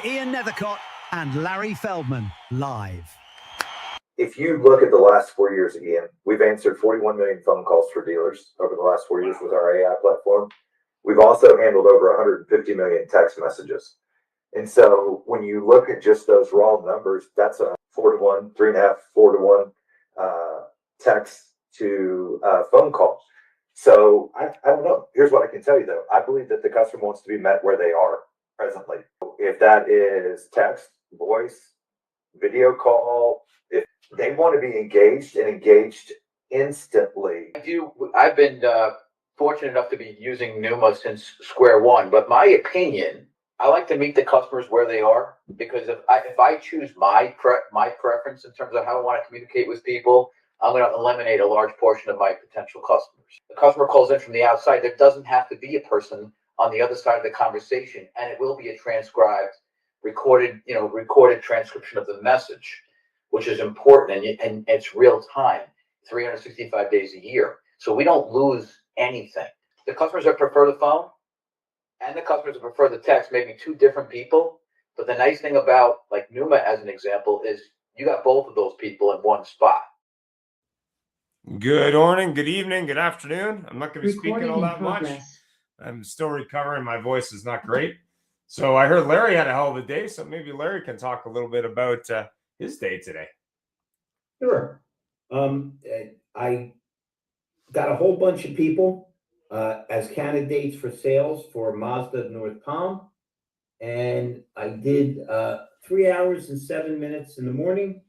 Ian Nethercott and Larry Feldman live. If you look at the last 4 years, Ian, we've answered 41 million phone calls for dealers over the last 4 years with our AI platform. We've also handled over 150 million text messages. And so when you look at just those raw numbers, that's a 4-to-1, 3.5, 4-to-1 text to phone call. So I don't know. Here's what I can tell you, though. I believe that the customer wants to be met where they are presently. If that is text, voice, video call, if they want to be engaged and engaged instantly. I've been fortunate enough to be using Numa since square one, but my opinion, I like to meet the customers where they are, because if I choose my preference in terms of how I want to communicate with people, I'm going to eliminate a large portion of my potential customers. The customer calls in from the outside. There doesn't have to be a person on the other side of the conversation, and it will be a transcribed, recorded transcription of the message, which is important, and it's real time, 365 days a year. So we don't lose anything. The customers that prefer the phone and the customers that prefer the text may be two different people, but the nice thing about like Numa as an example is you got both of those people in one spot. Good morning, good evening, good afternoon. I'm not going to be speaking all that much. I'm still recovering. My voice is not great. So I heard Larry had a hell of a day, so maybe Larry can talk a little bit about his day today. Sure. I got a whole bunch of people as candidates for sales for Mazda of North Palm. And I did 3 hours and 7 minutes in the morning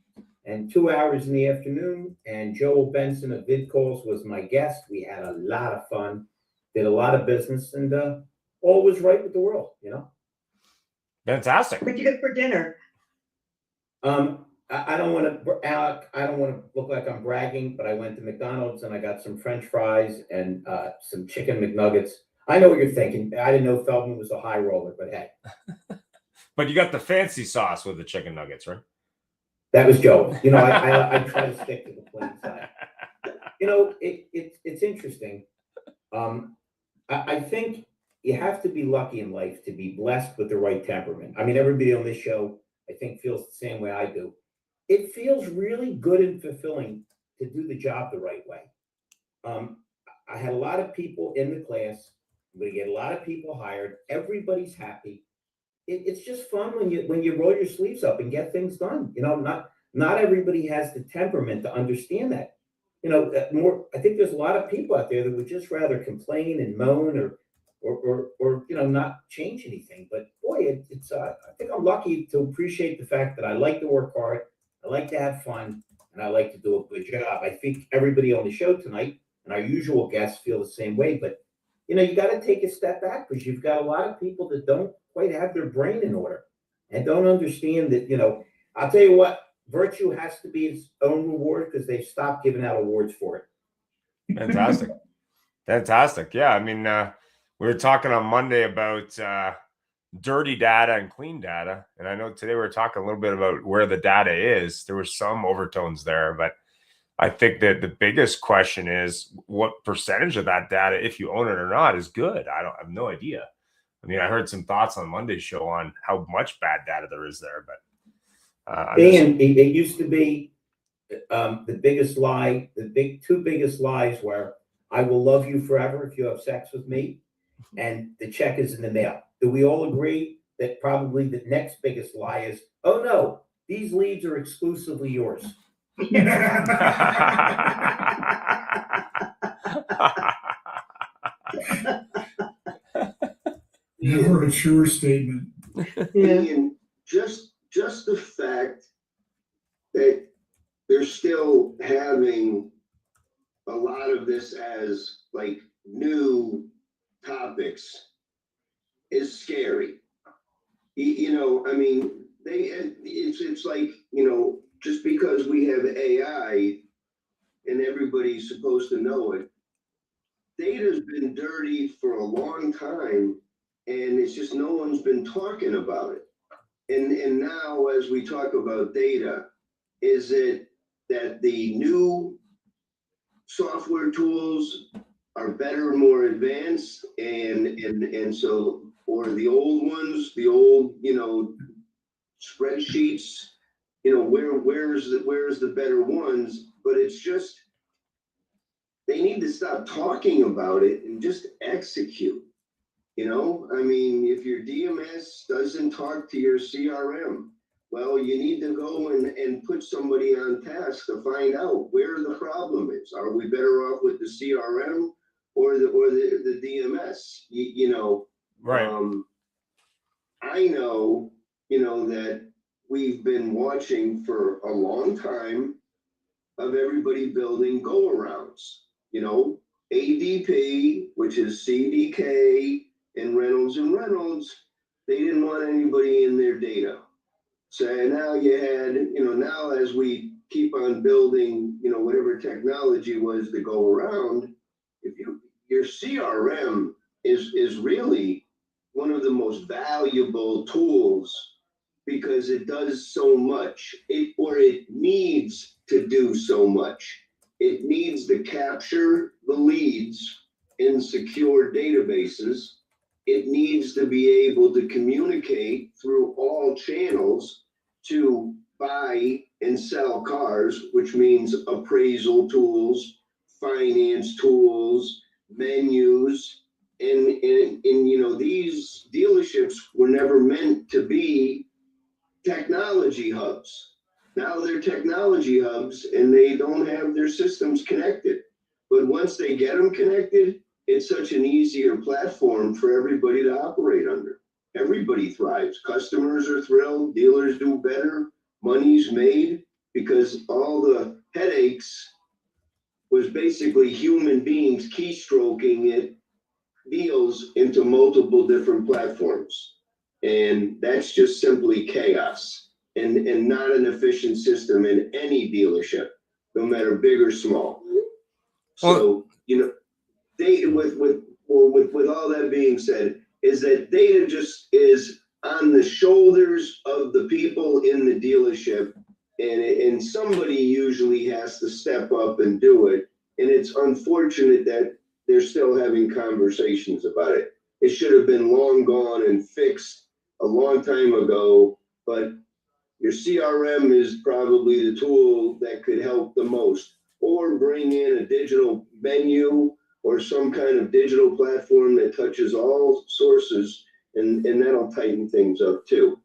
and 2 hours in the afternoon. And Joel Benson of VidCalls was my guest. We had a lot of fun, did a lot of business, and all was right with the world, you know? Fantastic. What'd you get for dinner? I don't want to look like I'm bragging, but I went to McDonald's and I got some French fries and some chicken McNuggets. I know what you're thinking. I didn't know Feldman was a high roller, but hey. But you got the fancy sauce with the chicken nuggets, right? That was Joe. You know, I try to stick to the plain side. You know, it's interesting. I think you have to be lucky in life to be blessed with the right temperament. I mean, everybody on this show, I think, feels the same way I do. It feels really good and fulfilling to do the job the right way. I had a lot of people in the class. I'm going to get a lot of people hired. Everybody's happy. It's just fun when you roll your sleeves up and get things done. You know, not everybody has the temperament to understand that. You know, I think there's a lot of people out there that would just rather complain and moan or you know, not change anything. But boy, I think I'm lucky to appreciate the fact that I like to work hard, I like to have fun, and I like to do a good job. I think everybody on the show tonight and our usual guests feel the same way. But you know, you got to take a step back because you've got a lot of people that don't quite have their brain in order and don't understand that. You know, I'll tell you what, virtue has to be its own reward because they've stopped giving out awards for it. Fantastic. Fantastic. Yeah. I mean, we were talking on Monday about dirty data and clean data. And I know today we were talking a little bit about where the data is. There were some overtones there, but I think that the biggest question is what percentage of that data, if you own it or not, is good. I have no idea. I mean, I heard some thoughts on Monday's show on how much bad data there is there, but it used to be the biggest lie. The two biggest lies were, I will love you forever if you have sex with me, and the check is in the mail. Do we all agree that probably the next biggest lie is, oh no, these leads are exclusively yours? Never a sure statement. And just the fact that they're still having a lot of this as like new topics is scary. You know, I mean, it's like, you know, just because we have AI and everybody's supposed to know it, data's been dirty for a long time, and it's just no one's been talking about it. And now, as we talk about data, is it that the new software tools are better and more advanced, and so, or the old ones, the old, you know, spreadsheets, you know, where's the better ones, but it's just, they need to stop talking about it and just execute. You know, I mean, if your DMS doesn't talk to your CRM, well, you need to go and put somebody on task to find out where the problem is. Are we better off with the CRM or the DMS? You know, Right. I know, you know, that we've been watching for a long time of everybody building go-arounds, you know, ADP, which is CDK and Reynolds, they didn't want anybody in their data. So now you had, you know, now as we keep on building, you know, whatever technology was to go around, if your CRM is really one of the most valuable tools because it does so much, it needs to do so much. It needs to capture the leads in secure databases. It needs to be able to communicate through all channels to buy and sell cars, which means appraisal tools, finance tools, menus, and you know, these dealerships were never meant to be technology hubs. Now they're technology hubs and they don't have their systems connected. But once they get them connected, it's such an easier platform for everybody to operate under. Everybody thrives. Customers are thrilled. Dealers do better. Money's made because all the headaches was basically human beings keystroking it, deals into multiple different platforms. And that's just simply chaos and not an efficient system in any dealership, no matter big or small. So, you know, with all that being said, is that data just is on the shoulders of the people in the dealership, and somebody usually has to step up and do it. And it's unfortunate that they're still having conversations about it. It should have been long gone and fixed a long time ago, but your CRM is probably the tool that could help the most, or bring in a digital menu or some kind of digital platform that touches all sources, and that'll tighten things up too.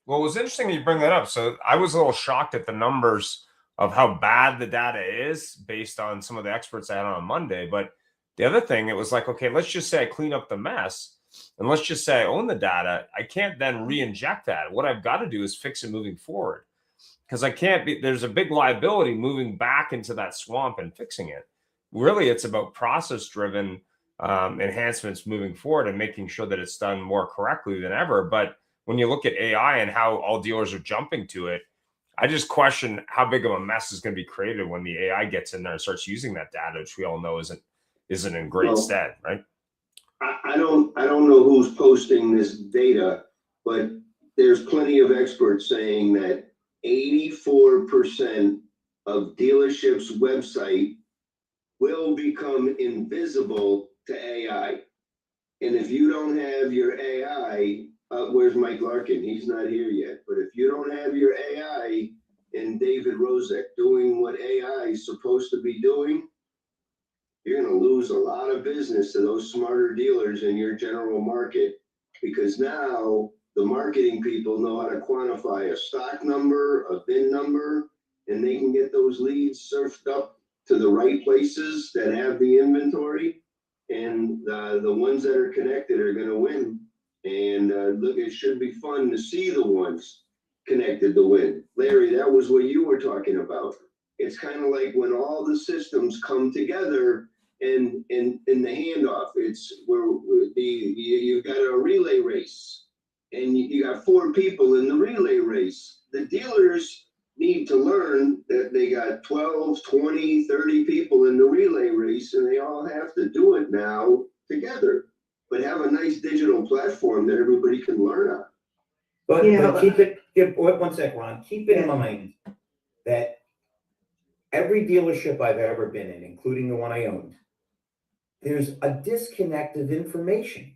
Well, it was interesting you bring that up. So I was a little shocked at the numbers of how bad the data is based on some of the experts I had on Monday. But the other thing, it was like, okay, let's just say I clean up the mess and let's just say I own the data. I can't then re-inject that. What I've got to do is fix it moving forward, because I can't be, there's a big liability moving back into that swamp and fixing it. Really, it's about process driven enhancements moving forward and making sure that it's done more correctly than ever. But when you look at AI and how all dealers are jumping to it, I just question how big of a mess is going to be created when the AI gets in there and starts using that data, which we all know isn't in great stead, right? I don't know who's posting this data, but there's plenty of experts saying that 84% of dealerships' website will become invisible to AI. And if you don't have your AI, where's Mike Larkin? He's not here yet. But if you don't have your AI and David Rozek doing what AI is supposed to be doing, you're going to lose a lot of business to those smarter dealers in your general market, because now the marketing people know how to quantify a stock number, a VIN number, and they can get those leads surfed up to the right places that have the inventory, and the ones that are connected are going to win. And look, it should be fun to see the ones connected to win. Larry, that was what you were talking about. It's kind of like when all the systems come together in the handoff. It's where you've got a relay race, and you got 4 people in the relay race. The dealers need to learn that they got 12, 20, 30 people in the relay race, and they all have to do it now together, but have a nice digital platform that everybody can learn on. But one sec, Ron, keep in mind that every dealership I've ever been in, including the one I owned, there's a disconnect of information.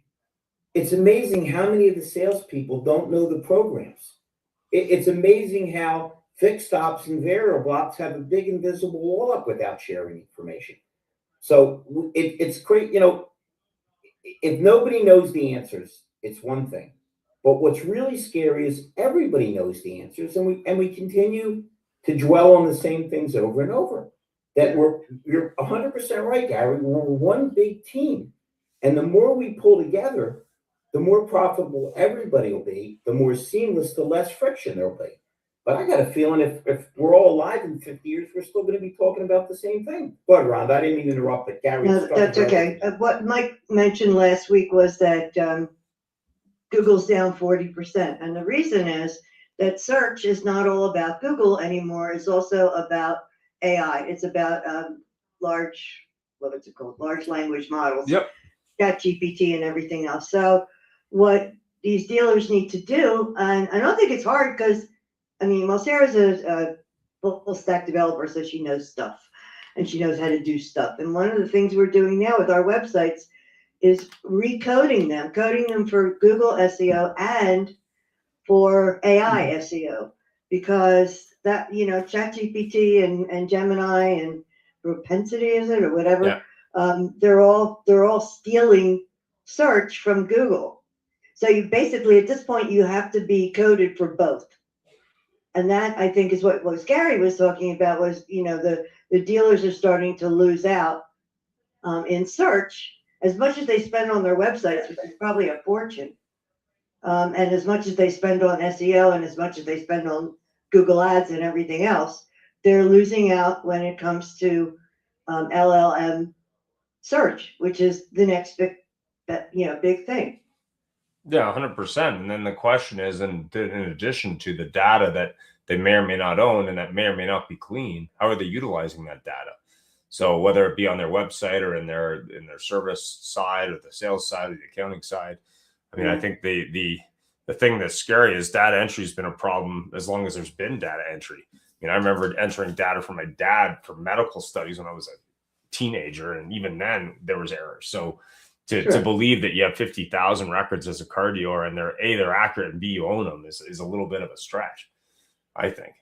It's amazing how many of the salespeople don't know the programs. it's amazing how fixed ops and variable ops have a big invisible wall up without sharing information. So it's great, you know, if nobody knows the answers, it's one thing. But what's really scary is everybody knows the answers, and we continue to dwell on the same things over and over. That you're 100% right, Gary. We're one big team, and the more we pull together, the more profitable everybody will be. The more seamless, the less friction there'll be. But I got a feeling if we're all alive in 50 years, we're still going to be talking about the same thing. But Rhonda, I didn't mean to interrupt, but Gary. No, that's okay. What Mike mentioned last week was that Google's down 40%. And the reason is that search is not all about Google anymore. It's also about AI. It's about large language models. Yep. ChatGPT and everything else. So what these dealers need to do, and I don't think it's hard because, I mean, well, Sarah's a full stack developer, so she knows stuff and she knows how to do stuff. And one of the things we're doing now with our websites is recoding them, coding them for Google SEO and for AI SEO, because that, you know, ChatGPT and Gemini and Propensity, is it, or whatever? Yeah. They're all stealing search from Google. So you basically, at this point, you have to be coded for both. And that, I think, is what Gary was talking about, was, you know, the dealers are starting to lose out in search. As much as they spend on their websites, which is probably a fortune, and as much as they spend on SEO and as much as they spend on Google Ads and everything else, they're losing out when it comes to LLM search, which is the next big thing. Yeah, 100%. And then the question is, in addition to the data that they may or may not own and that may or may not be clean, how are they utilizing that data? So whether it be on their website or in their service side or the sales side or the accounting side, I mean, I think the thing that's scary is data entry has been a problem as long as there's been data entry. I mean, I remember entering data from my dad for medical studies when I was a teenager, and even then there was errors. So to believe that you have 50,000 records as a car dealer and they're accurate and B, you own them is a little bit of a stretch, I think.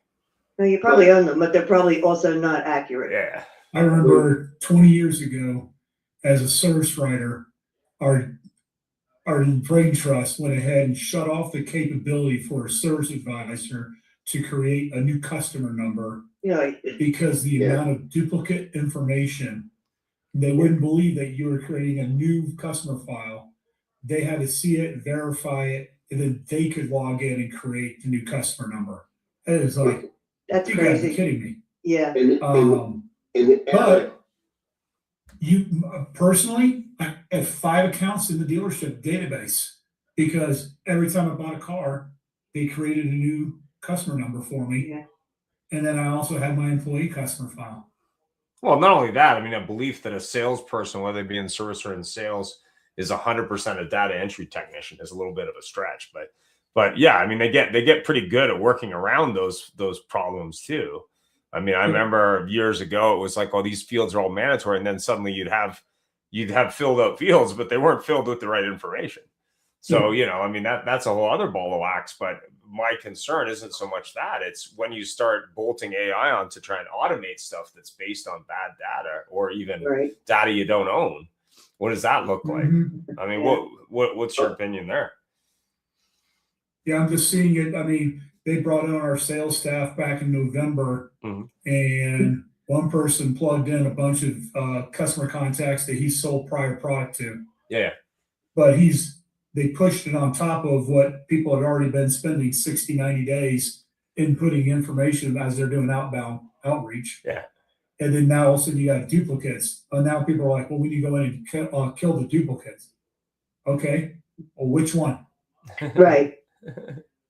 Well, you probably own them, but they're probably also not accurate. Yeah. I remember 20 years ago, as a service writer, our brain trust went ahead and shut off the capability for a service advisor to create a new customer number, because the amount of duplicate information. They wouldn't believe that you were creating a new customer file. They had to see it, verify it, and then they could log in and create the new customer number. It was like, that's you crazy. guys are kidding me. Yeah. But you personally, I have 5 accounts in the dealership database, because every time I bought a car, they created a new customer number for me. Yeah. And then I also had my employee customer file. Well, not only that, I mean, a belief that a salesperson, whether they be in service or in sales, is 100% a data entry technician is a little bit of a stretch. But yeah, I mean, they get pretty good at working around those problems too. I mean, I remember years ago, it was like, oh, these fields are all mandatory, and then suddenly you'd have filled out fields, but they weren't filled with the right information. So, you know, I mean, that's a whole other ball of wax. But my concern isn't so much that. It's when you start bolting AI on to try and automate stuff that's based on bad data or even data you don't own. What does that look like? I mean, what's your opinion there? Yeah, I'm just seeing it. I mean, they brought in our sales staff back in November, and one person plugged in a bunch of customer contacts that he sold prior product to. Yeah. But they pushed it on top of what people had already been spending 60, 90 days inputting information as they're doing outbound outreach. Yeah. And then now all of a sudden you got duplicates. And now people are like, well, we need to go in and kill the duplicates. Okay. Well, which one? Right.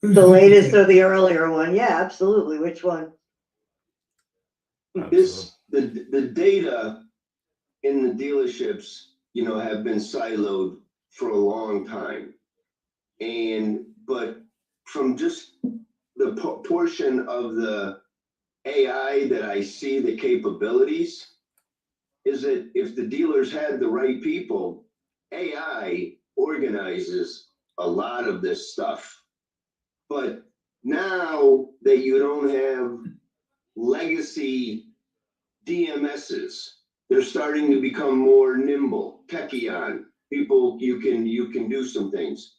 The latest or the earlier one? Yeah, absolutely. Which one? The data in the dealerships, you know, have been siloed for a long time. But from just the portion of the AI that I see, the capabilities, is that if the dealers had the right people, AI organizes a lot of this stuff. But now that you don't have legacy DMSs, they're starting to become more nimble, Techion. People, you can do some things.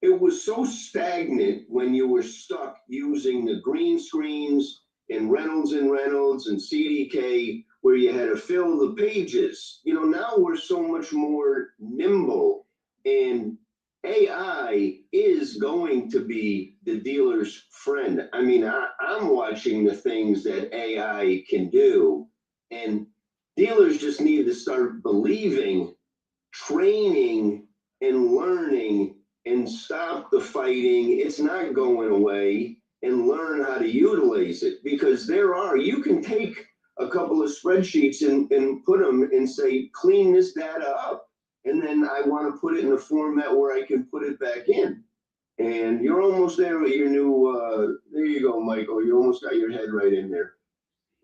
It was so stagnant when you were stuck using the green screens in Reynolds and CDK, where you had to fill the pages. You know, now we're so much more nimble, and AI is going to be the dealer's friend. I mean, I'm watching the things that AI can do, and dealers just need to start believing, training, and learning, and stop the fighting. It's not going away, and learn how to utilize it, because you can take a couple of spreadsheets and put them and say, clean this data up. And then I want to put it in a format where I can put it back in. And you're almost there with your new, there you go, Michael. You almost got your head right in there.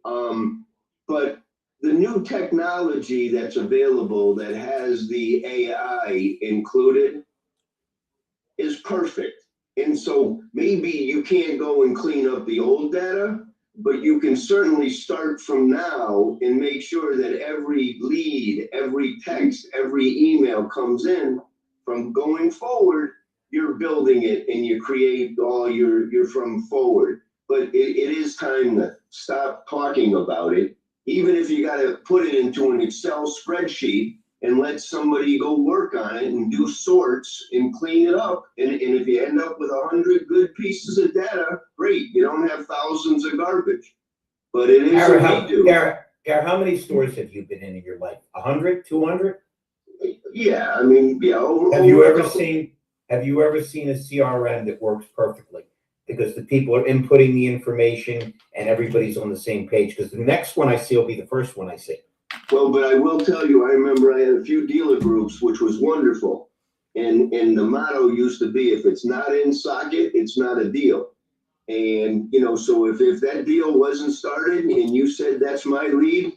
But the new technology that's available that has the AI included is perfect. And so maybe you can't go and clean up the old data, but you can certainly start from now and make sure that every lead, every text, every email comes in. From going forward, you're building it and you create all your from forward. But it is time to stop talking about it. Even if you got to put it into an Excel spreadsheet and let somebody go work on it and do sorts and clean it up. And if you end up with 100 good pieces of data, great. You don't have thousands of garbage. But it is Garrett, what we do. Garrett, how many stores have you been in your life? 100, 200? Yeah, I mean, yeah. Have you ever seen a CRM that works perfectly? Because the people are inputting the information and everybody's on the same page. Because the next one I see will be the first one I see. Well, but I will tell you, I remember I had a few dealer groups, which was wonderful. And the motto used to be, if it's not in socket, it's not a deal. And, you know, so if that deal wasn't started and you said, that's my lead,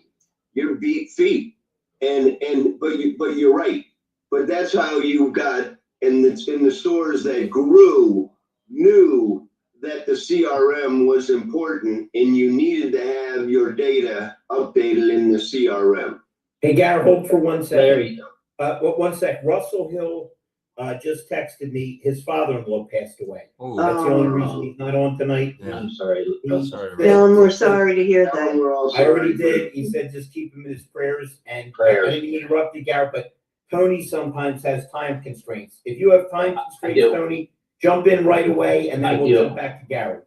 you're beat feet. But you're right. But that's how you got, and it's in the stores that grew, knew that the CRM was important and you needed to have your data updated in the CRM. Hey, Garrett, hold for 1 second. Larry, 1 sec. Russell Hill just texted me. His father-in-law passed away. Oh, That's the only reason he's not on tonight. I'm sorry. sorry. Bill, we're sorry to hear Now that. we're all I already sorry. did. He said just keep him in his prayers. And Prayers. I didn't interrupt you, Garrett, but Tony sometimes has time constraints. If you have time constraints, do. Tony, jump in right away, and then I we'll do. jump back to Garrett.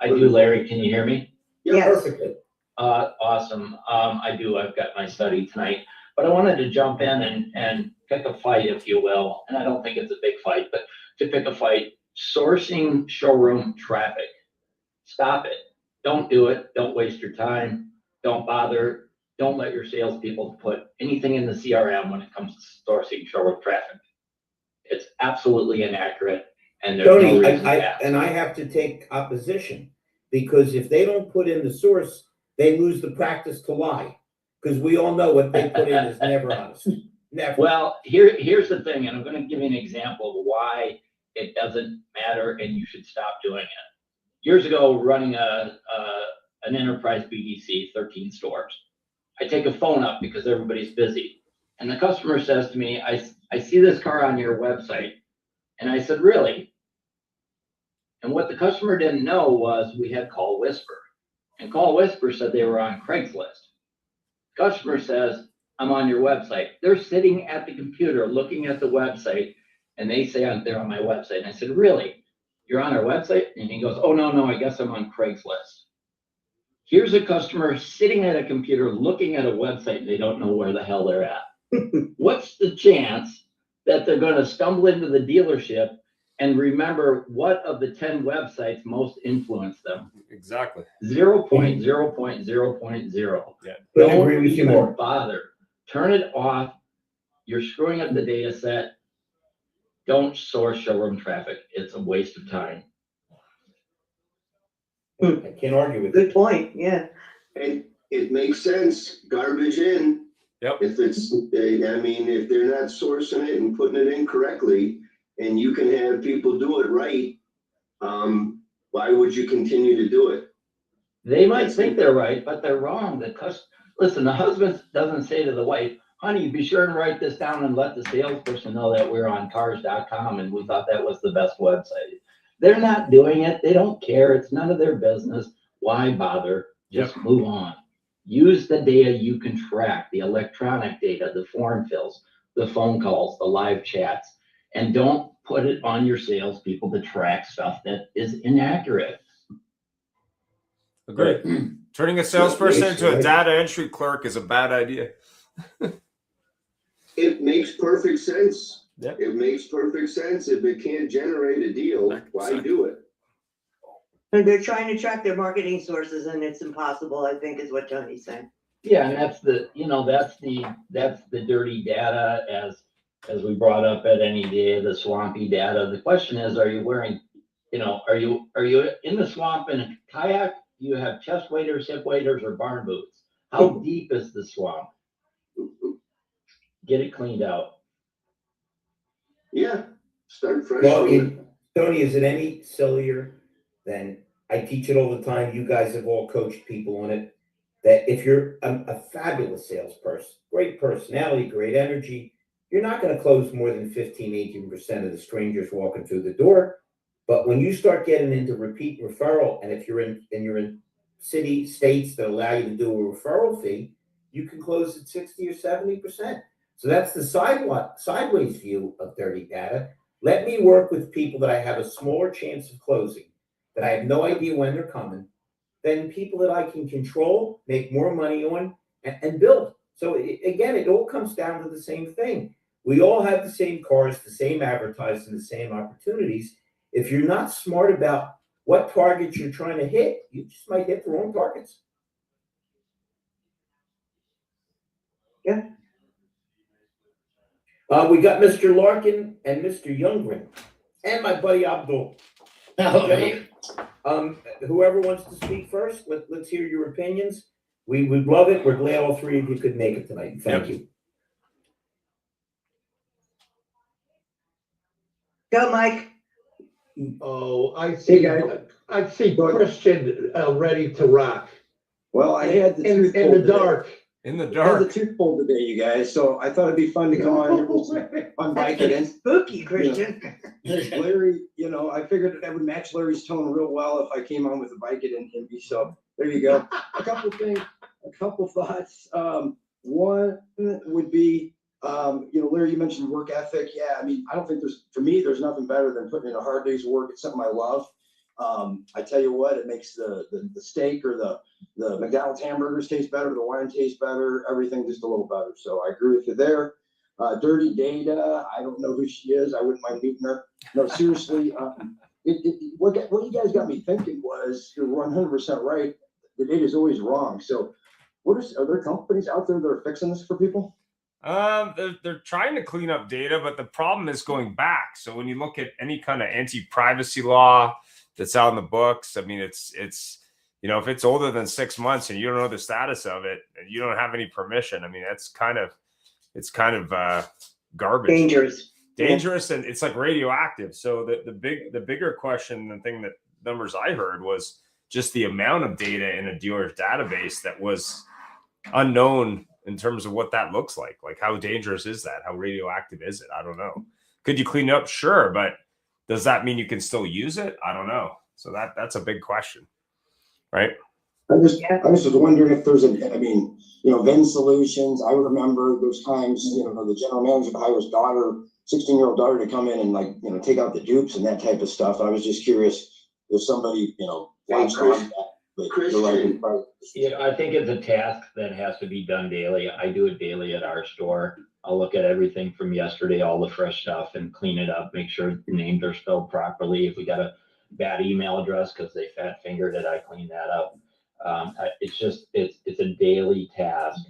I do, Larry. Can you hear me? Yes. Perfectly. Awesome. I do. I've got my study tonight, but I wanted to jump in and pick a fight, if you will. And I don't think it's a big fight, but to pick a fight, sourcing showroom traffic. Stop it. Don't do it. Don't waste your time. Don't bother. Don't let your salespeople put anything in the CRM when it comes to sourcing showroom traffic. It's absolutely inaccurate. And there's Tony, no reason to ask. I have to take opposition, because if they don't put in the source, they lose the practice to lie. Because we all know what they put in is never honest. Never. Well, here's the thing, and I'm going to give you an example of why it doesn't matter and you should stop doing it. Years ago, running an enterprise BDC, 13 stores, I take a phone up because everybody's busy. And the customer says to me, I see this car on your website. And I said, really? And what the customer didn't know was we had Call Whisper. And Call Whisper said they were on Craigslist. Customer says, I'm on your website. They're sitting at the computer looking at the website, and they say they're on my website. And I said, really? You're on our website? And he goes, oh, no, I guess I'm on Craigslist. Here's a customer sitting at a computer looking at a website, and they don't know where the hell they're at. What's the chance that they're going to stumble into the dealership and remember what of the 10 websites most influenced them? Exactly. 0.0.0.0. Yeah. Couldn't agree with you even more. bother. Turn it off. You're screwing up the data set. Don't source showroom traffic. It's a waste of time. I can't argue with Good you. point, yeah. And it makes sense, garbage in. Yep. If it's, I mean, if they're not sourcing it and putting it in correctly, and you can have people do it right, Why would you continue to do it? They might think they're right, but they're wrong. Listen, the husband doesn't say to the wife, honey, be sure and write this down and let the salesperson know that we're on cars.com and we thought that was the best website. They're not doing it. They don't care. It's none of their business. Why bother? Just move on. Use the data you can track, the electronic data, the form fills, the phone calls, the live chats, and don't put it on your salespeople to track stuff that is inaccurate. Agreed. Turning a salesperson into a data entry clerk is a bad idea. It makes perfect sense. Yep. It makes perfect sense. If it can't generate a deal, why do it? And they're trying to track their marketing sources and it's impossible, I think is what Tony's saying. Yeah, and that's the dirty data as we brought up at any day, the swampy data. The question is, are you wearing, are you in the swamp in a kayak? You have chest waders, hip waders, or barn boots. How deep is the swamp? Get it cleaned out. Yeah, start fresh. Well, Tony, is it any sillier than, I teach it all the time, you guys have all coached people on it, that if you're a fabulous salesperson, great personality, great energy, you're not going to close more than 15, 18% of the strangers walking through the door. But when you start getting into repeat referral, and if you're in city, states that allow you to do a referral fee, you can close at 60 or 70%. So that's the sideways view of dirty data. Let me work with people that I have a smaller chance of closing, that I have no idea when they're coming, than people that I can control, make more money on, and build. So again, it all comes down to the same thing. We all have the same cars, the same advertising, the same opportunities. If you're not smart about what targets you're trying to hit, you just might hit the wrong targets. Yeah. We got Mr. Larkin and Mr. Youngren, and my buddy Abdul. Whoever wants to speak first, let's hear your opinions. We would love it. We're glad all three of you could make it tonight. Thank you. Go, Mike. Oh, I see, I see Christian ready to rock. Well, I had the In tooth the pulled today. dark. In the I had dark. the tooth pulled today, you guys. So I thought it'd be fun to come on Vicodin. Spooky, Christian. Larry, I figured that would match Larry's tone real well if I came on with a Vicodin him. So there you go. A couple thoughts. One would be, Larry, you mentioned work ethic. Yeah, I mean, I don't think there's nothing better than putting in a hard day's work. It's something I love. I tell you what, it makes the steak or the McDonald's hamburgers taste better, the wine tastes better, everything just a little better. So I agree with you there. Dirty Data, I don't know who she is. I wouldn't mind meeting her. No, seriously, what you guys got me thinking was, you're 100% right. The data is always wrong. So are there companies out there that are fixing this for people? They're trying to clean up data, but the problem is going back. So when you look at any kind of anti-privacy law that's out in the books, I mean, it's if it's older than 6 months and you don't know the status of it and you don't have any permission, I mean, it's kind of garbage. Dangerous, and it's like radioactive. So the bigger question, the thing that numbers I heard was just the amount of data in a dealer's database that was unknown in terms of what that looks like. Like, how dangerous is that? How radioactive is it? I don't know. Could you clean it up? Sure. But does that mean you can still use it? I don't know. So that's a big question, right? I just was wondering if there's Vin Solutions. I remember those times, the general manager would hire his daughter, 16-year-old daughter, to come in and, take out the dupes and that type of stuff. I was just curious if somebody, watched on that. Christian. Yeah, I think it's a task that has to be done daily. I do it daily at our store. I'll look at everything from yesterday, all the fresh stuff, and clean it up, make sure the names are spelled properly. If we got a bad email address because they fat fingered it, I clean that up. It's a daily task,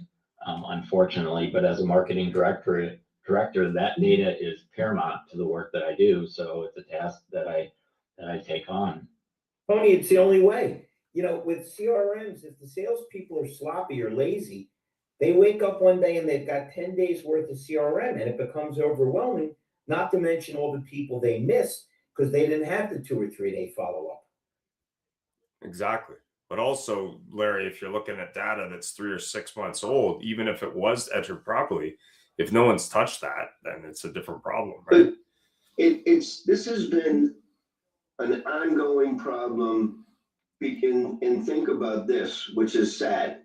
unfortunately. But as a marketing director, that data is paramount to the work that I do. So it's a task that I take on. Tony, it's the only way. With CRMs, if the salespeople are sloppy or lazy, they wake up one day and they've got 10 days worth of CRM, and it becomes overwhelming, not to mention all the people they missed because they didn't have the 2 or 3 day follow-up. Exactly. But also, Larry, if you're looking at data that's 3 or 6 months old, even if it was entered properly, if no one's touched that, then it's a different problem, right? This has been an ongoing problem. And think about this, which is sad.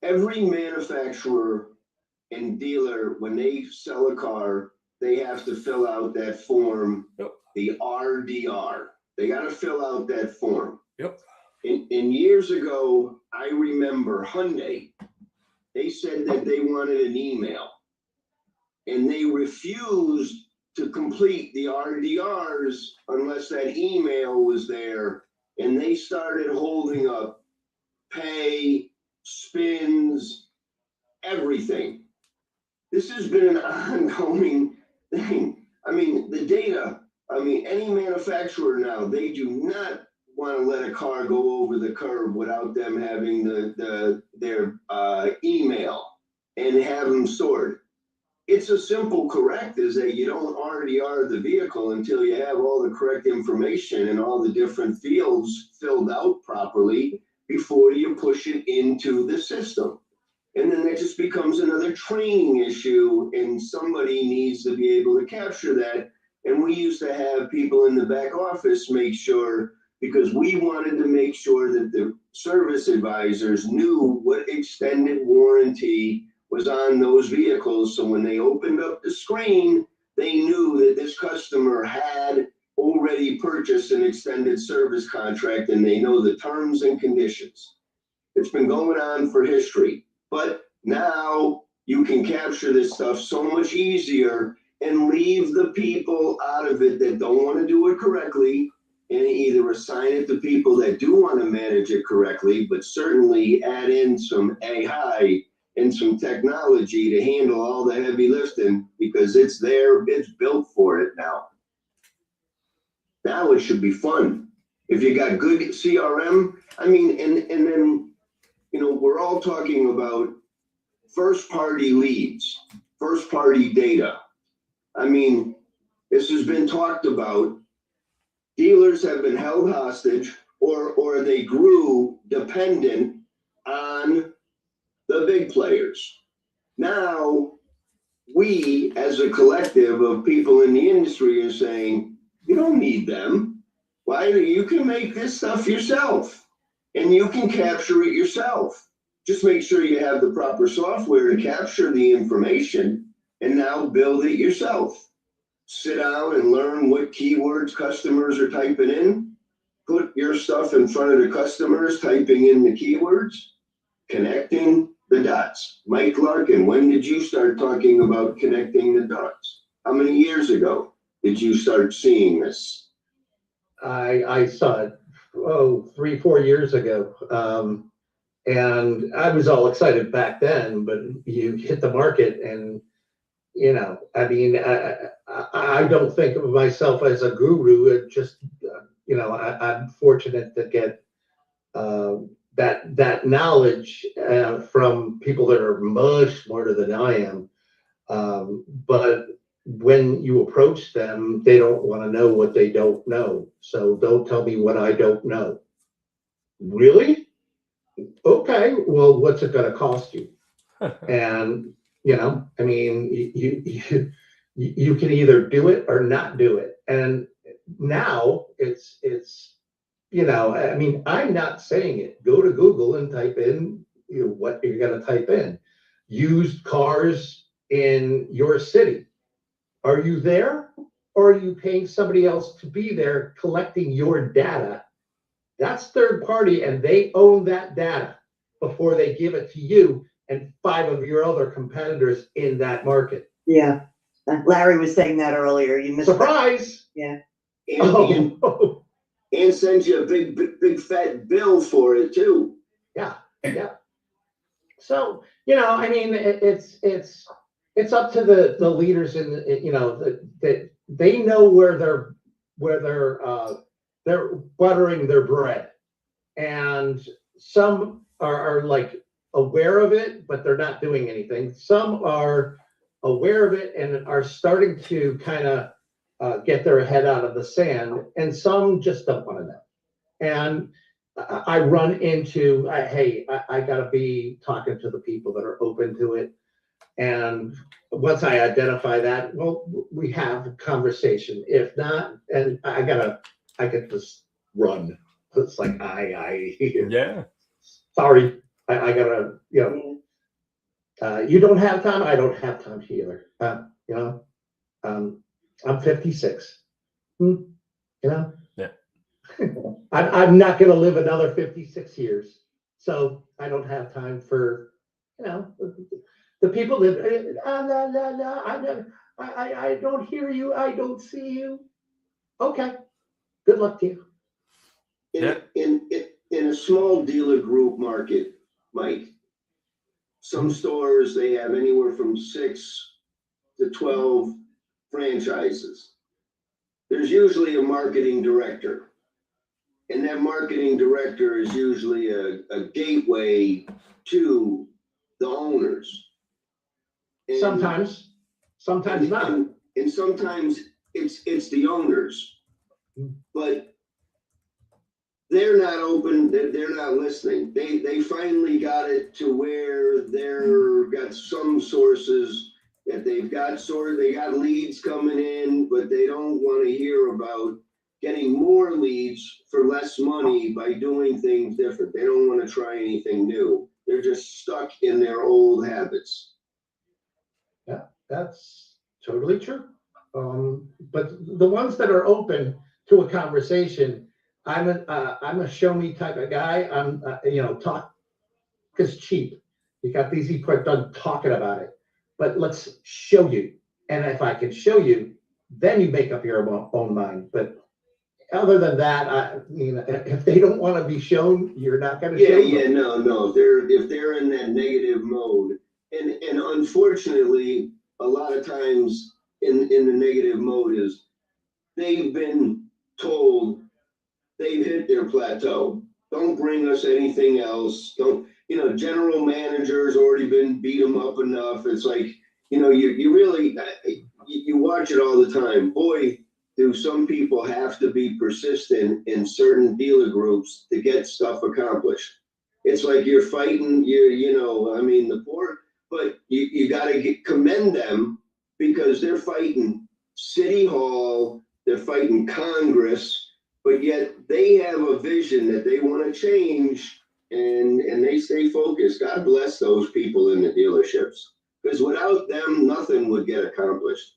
Every manufacturer and dealer, when they sell a car, they have to fill out that form, the RDR. They got to fill out that form. Yep. And years ago, I remember Hyundai, they said that they wanted an email, and they refused to complete the RDRs unless that email was there, and they started holding up pay, spins, everything. This has been an ongoing thing. I mean, the data, any manufacturer now, they do not want to let a car go over the curb without them having their email and have them stored. It's a simple correct is that you don't RDR the vehicle until you have all the correct information and all the different fields filled out properly before you push it into the system. And then that just becomes another training issue, and somebody needs to be able to capture that. And we used to have people in the back office make sure, because we wanted to make sure that the service advisors knew what extended warranty was on those vehicles. So when they opened up the screen, they knew that this customer had already purchased an extended service contract, and they know the terms and conditions. It's been going on for history, but now you can capture this stuff so much easier and leave the people out of it that don't want to do it correctly, and either assign it to people that do want to manage it correctly, but certainly add in some AI and some technology to handle all the heavy lifting, because it's there, it's built for it now. Now it should be fun. If you got good CRM, and then, we're all talking about first party leads, first party data. This has been talked about. Dealers have been held hostage, or they grew dependent on the big players. Now, we as a collective of people in the industry are saying, you don't need them. Why? You can make this stuff yourself, and you can capture it yourself. Just make sure you have the proper software to capture the information, and now build it yourself. Sit down and learn what keywords customers are typing in. Put your stuff in front of the customers, typing in the keywords, connecting the dots. Mike Larkin, when did you start talking about connecting the dots? How many years ago did you start seeing this? I saw it, 3-4 years ago. And I was all excited back then, but you hit the market and, I don't think of myself as a guru. It just, I'm fortunate to get that knowledge from people that are much smarter than I am. But when you approach them, they don't want to know what they don't know. So don't tell me what I don't know. Really? Okay, well, what's it going to cost you? And, you can either do it or not do it. And now it's I'm not saying it. Go to Google and type in what you're going to type in. Used cars in your city. Are you there, or are you paying somebody else to be there collecting your data? That's third party, and they own that data before they give it to you and 5 of your other competitors in that market. Yeah. Larry was saying that earlier. You missed Surprise! That. Yeah. And sends you a big fat bill for it too. Yeah. So it's up to the leaders in that they know where they're buttering their bread, and some are like aware of it, but they're not doing anything. Some are aware of it and are starting to kind of get their head out of the sand, and some just don't want to know. And I run into, hey, I gotta be talking to the people that are open to it. And once I identify that, well, we have a conversation. If not, and I get just run. It's like, Yeah. sorry, I gotta, you don't have time, I don't have time either. I'm 56. You know? Yeah. I'm not gonna live another 56 years. So I don't have time for, the people that, I don't hear you, I don't see you. Okay, good luck to you. In a small dealer group market, Mike, some stores, they have anywhere from 6 to 12 franchises. There's usually a marketing director. And that marketing director is usually a gateway to the owners. And- Sometimes not. And sometimes it's the owners. But they're not open, they're not listening. They finally got it to where they're got some sources that they got leads coming in, but they don't want to hear about getting more leads for less money by doing things different. They don't want to try anything new. They're just stuck in their old habits. Yeah, that's totally true. But the ones that are open to a conversation, I'm a show me type of guy. I'm talk because cheap. You got these people done talking about it, but let's show you. And if I can show you, then you make up your own mind. But other than that, if they don't want to be shown, you're not going to show them. No. If they're in that negative mode, and unfortunately, a lot of times in the negative mode is they've been told they've hit their plateau. Don't bring us anything else. Don't, general manager's already been beat them up enough. It's like, you really, you watch it all the time. Boy, do some people have to be persistent in certain dealer groups to get stuff accomplished. It's like you're fighting, the poor, but you got to commend them because they're fighting City Hall, they're fighting Congress, but yet they have a vision that they want to change and they stay focused. God bless those people in the dealerships because without them, nothing would get accomplished.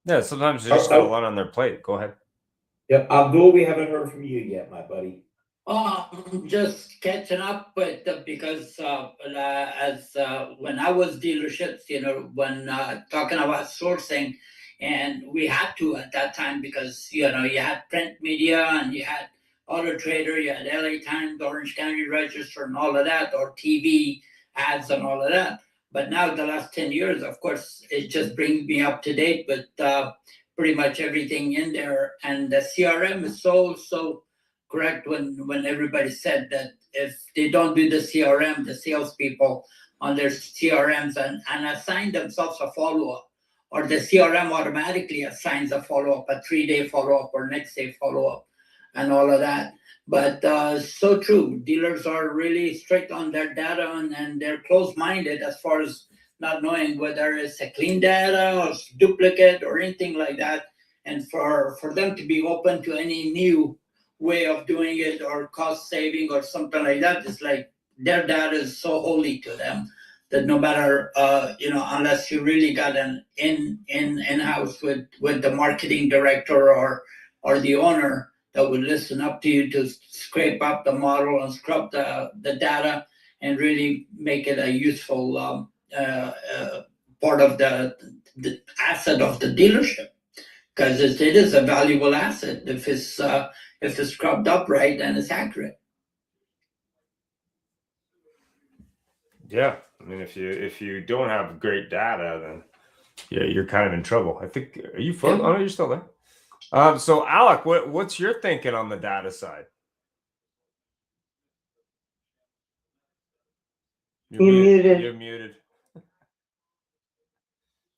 Yeah, sometimes they just got a lot on their plate. Go ahead. Yep, Abdul, we haven't heard from you yet, my buddy. Just catching up with because as when I was dealerships, when talking about sourcing, and we had to at that time because you had print media and you had Auto Trader, you had LA Times, Orange County Register, and all of that, or TV ads and all of that. But now the last 10 years, of course, it just brings me up to date with pretty much everything in there, and the CRM is so correct when everybody said that if they don't do the CRM, the salespeople on their CRMs and assign themselves a follow-up, or the CRM automatically assigns a follow-up, a 3-day follow-up or next day follow-up and all of that. But so true, dealers are really strict on their data and they're closed-minded as far as not knowing whether it's a clean data or duplicate or anything like that. And for them to be open to any new way of doing it or cost saving or something like that, it's like their data is so holy to them that no matter unless you really got an in-house with the marketing director or the owner that would listen up to you to scrape up the model and scrub the data and really make it a useful part of the asset of the dealership, because it is a valuable asset if it's scrubbed up right and it's accurate. Yeah, I mean, if you don't have great data, then yeah, you're kind of in trouble. I think. Are you frozen? Oh no, you're still there. So Alec, what's your thinking on the data side? You're muted. You're muted.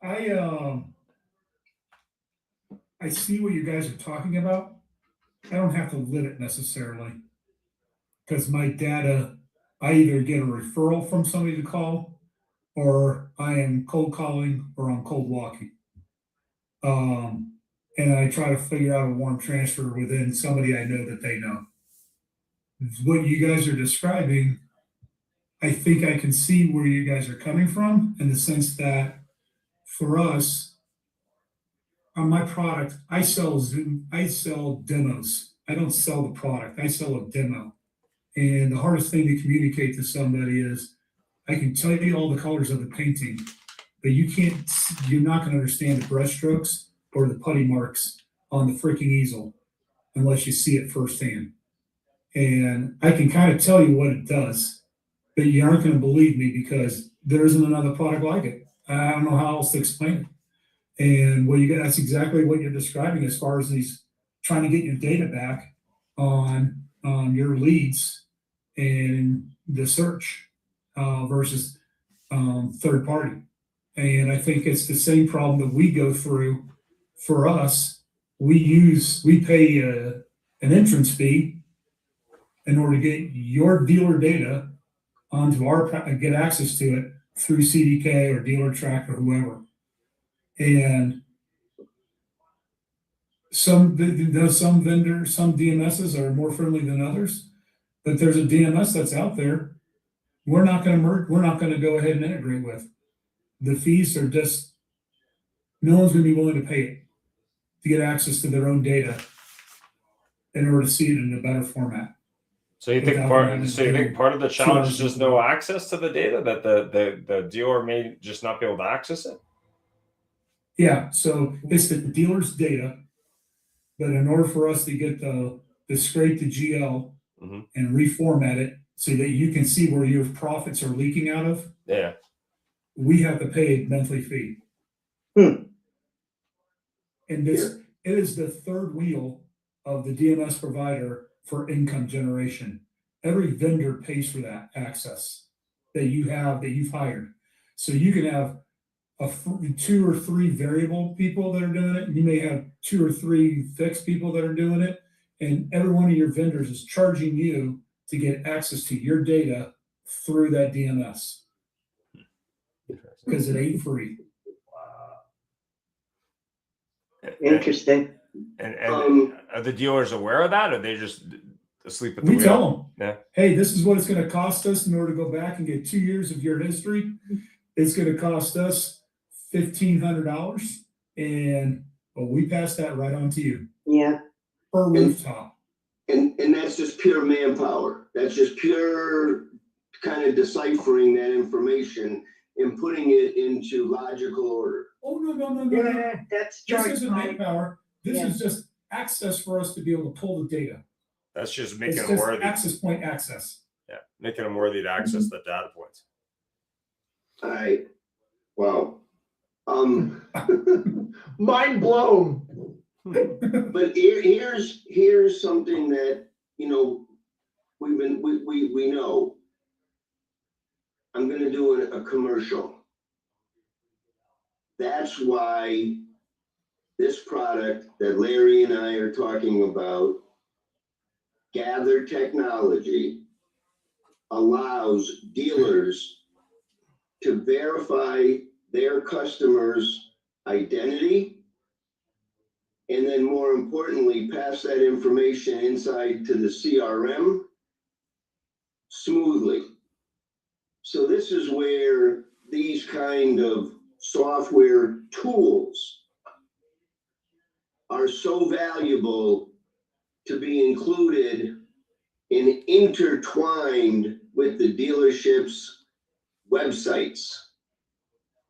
I see what you guys are talking about. I don't have to live it necessarily. Because my data, I either get a referral from somebody to call, or I am cold calling, or I'm cold walking. And I try to figure out a warm transfer within somebody I know that they know. What you guys are describing, I think I can see where you guys are coming from, in the sense that for us, on my product, I sell Zoom, I sell demos. I don't sell the product, I sell a demo. And the hardest thing to communicate to somebody is, I can tell you all the colors of the painting, but you're not going to understand the brushstrokes or the putty marks on the freaking easel unless you see it firsthand. And I can kind of tell you what it does, but you aren't going to believe me because there isn't another product like it. I don't know how else to explain it. And that's exactly what you're describing as far as these trying to get your data back on your leads and the search versus third party. And I think it's the same problem that we go through. For us, we pay an entrance fee in order to get your dealer data onto get access to it through CDK or DealerTrack or whoever. And some vendors, some DMSs are more friendly than others, but there's a DMS that's out there we're not going to merge, we're not going to go ahead and integrate with. The fees are just, no one's going to be willing to pay it to get access to their own data in order to see it in a better format. So you think part of the challenge is just no access to the data, that the dealer may just not be able to access it? Yeah, so it's the dealer's data, but in order for us to get the scrape the GL and reformat it so that you can see where your profits are leaking out of, we have to pay a monthly fee. And it is the third wheel of the DMS provider for income generation. Every vendor pays for that access that you've hired. So you can have 2 or 3 variable people that are doing it. You may have 2 or 3 fixed people that are doing it. And every one of your vendors is charging you to get access to your data through that DMS. Because it ain't free. Interesting. And are the dealers aware of that, or are they just asleep at the wheel? We tell them, yeah, hey, this is what it's going to cost us in order to go back and get 2 years of your history. It's going to cost us $1,500, and we pass that right on to you. Yeah. Per rooftop. And that's just pure manpower. That's just pure kind of deciphering that information and putting it into logical order. Oh, no. Yeah, that's This isn't manpower. This is just access for us to be able to pull the data. that's just making It's them just worthy. access point access. Yeah, making them worthy to access the data points. All right. Wow. Mind blown. But here's something that, you know, we know. I'm going to do a commercial. That's why this product that Larry and I are talking about, Gather Technology, allows dealers to verify their customers' identity, and then more importantly, pass that information inside to the CRM smoothly. So this is where these kind of software tools are so valuable to be included and intertwined with the dealership's websites,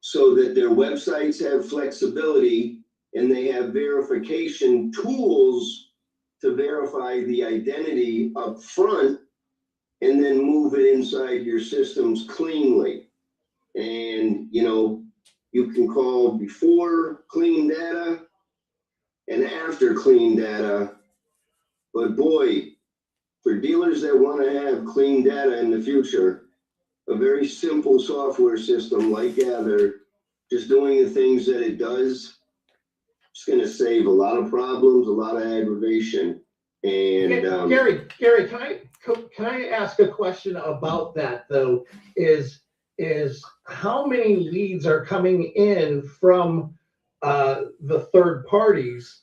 so that their websites have flexibility and they have verification tools to verify the identity up front and then move it inside your systems cleanly. And, you know, you can call before clean data and after clean data. But boy, for dealers that want to have clean data in the future, a very simple software system like Gather, just doing the things that it does, it's going to save a lot of problems, a lot of aggravation, And, Gary, can I ask a question about that though? Is how many leads are coming in from the third parties,